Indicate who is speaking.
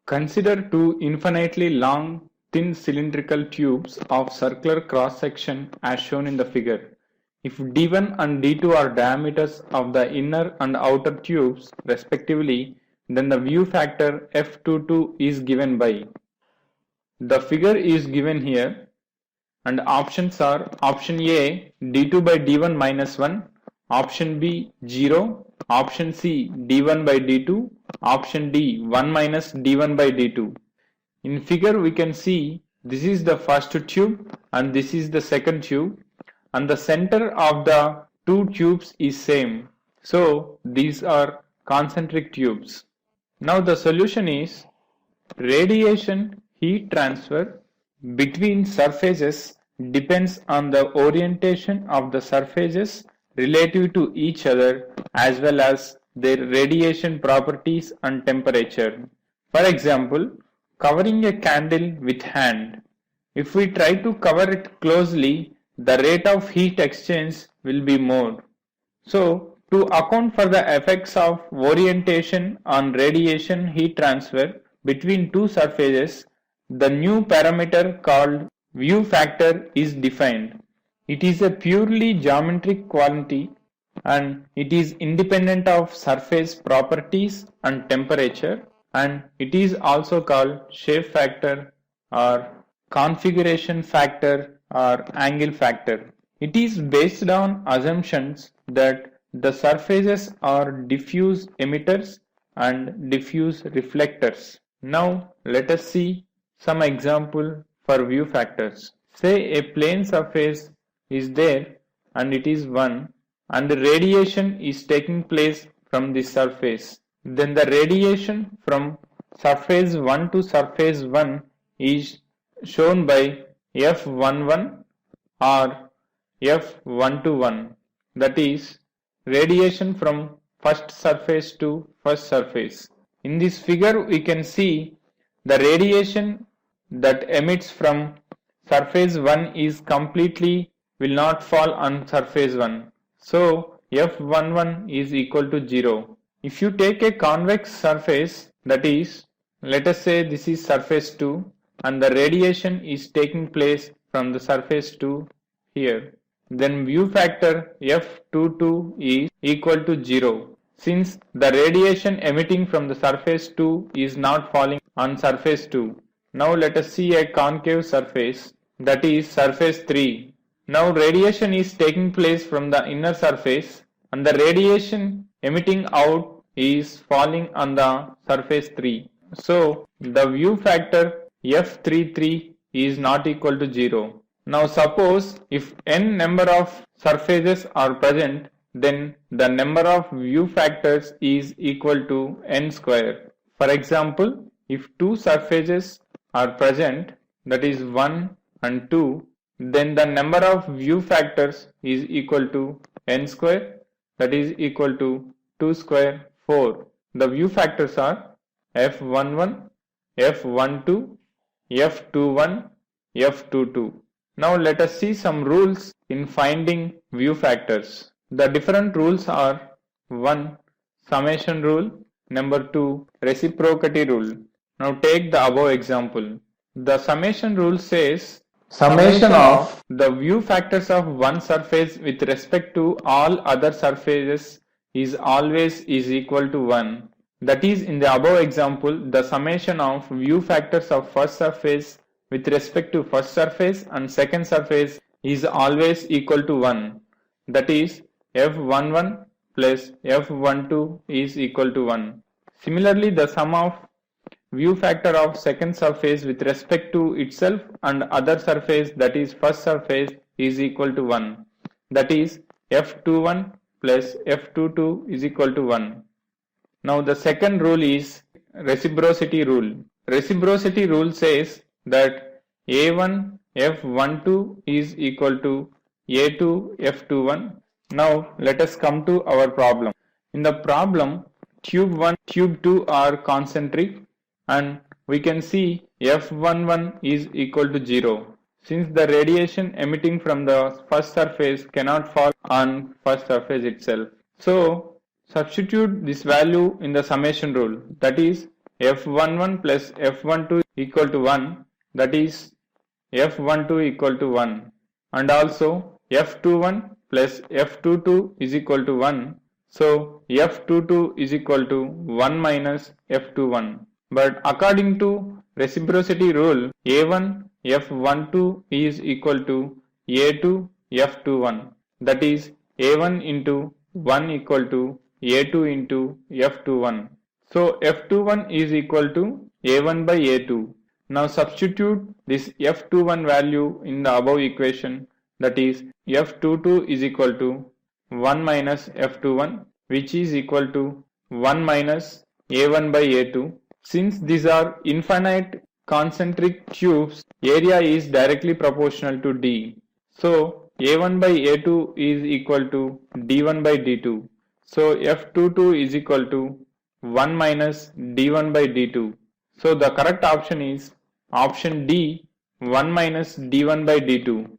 Speaker 1: Consider two infinitely long, thin cylindrical tubes of circular cross-section as shown in the figure. If D1 and D2 are diameters of the inner and outer tubes respectively, then the view factor F22 is given by. The figure is given here and options are option A d2 by d1 minus 1, option B 0, option C d1 by d2, option D 1 minus d1 by d2. In figure we can see this is the first tube and this is the second tube and the center of the two tubes is same. So these are concentric tubes. Now the solution is radiation heat transfer between surfaces depends on the orientation of the surfaces relative to each other as well as their radiation properties and temperature. For example, covering a candle with hand. If we try to cover it closely, the rate of heat exchange will be more. So, to account for the effects of orientation on radiation heat transfer between two surfaces, the new parameter called view factor is defined. It is a purely geometric quantity and it is independent of surface properties and temperature, and it is also called shape factor or configuration factor or angle factor. It is based on assumptions that the surfaces are diffuse emitters and diffuse reflectors. Now let us see some example for view factors. Say a plane surface is there and it is 1 and the radiation is taking place from this surface. Then the radiation from surface 1 to surface 1 is shown by F11 or F121, that is radiation from first surface to first surface. In this figure we can see the radiation that emits from surface 1 is completely will not fall on surface 1. So F11 is equal to 0. If you take a convex surface, that is, let us say this is surface 2 and the radiation is taking place from the surface 2 here, then view factor F22 is equal to 0 since the radiation emitting from the surface 2 is not falling on surface 2. Now let us see a concave surface, that is surface 3. Now radiation is taking place from the inner surface and the radiation emitting out is falling on the surface 3. So the view factor F33 is not equal to 0. Now suppose if n number of surfaces are present, then the number of view factors is equal to n square. For example, if two surfaces are present, that is 1 and 2, then the number of view factors is equal to n square, that is equal to 2 square 4. The view factors are F11, F12, F21, F22. Now let us see some rules in finding view factors. The different rules are 1. Summation rule, number 2. Reciprocity rule. Now take the above example. The summation rule says summation of the view factors of one surface with respect to all other surfaces is always is equal to 1. That is, in the above example, the summation of view factors of first surface with respect to first surface and second surface is always equal to 1. That is, F11 plus F12 is equal to 1. Similarly, the sum of view factor of second surface with respect to itself and other surface, that is first surface, is equal to 1. That is, F21 plus F22 is equal to 1. Now the second rule is reciprocity rule. Reciprocity rule says that A1 F12 is equal to A2 F21. Now let us come to our problem. In the problem, tube 1, tube 2 are concentric and we can see F11 is equal to 0 since the radiation emitting from the first surface cannot fall on first surface itself. So substitute this value in the summation rule, that is F11 plus F12 equal to 1, that is F12 equal to 1, and also F21 plus F22 is equal to 1, so F22 is equal to 1 minus F21. But according to reciprocity rule, A1 F12 is equal to A2 F21, that is A1 into 1 equal to A2 into F21. So F21 is equal to A1 by A2. Now substitute this F21 value in the above equation, that is F22 is equal to 1 minus F21, which is equal to 1 minus A1 by A2. Since these are infinite concentric tubes, area is directly proportional to D. So A1 by A2 is equal to D1 by D2. So F22 is equal to 1 minus D1 by D2. So the correct option is option D, 1 minus D1 by D2.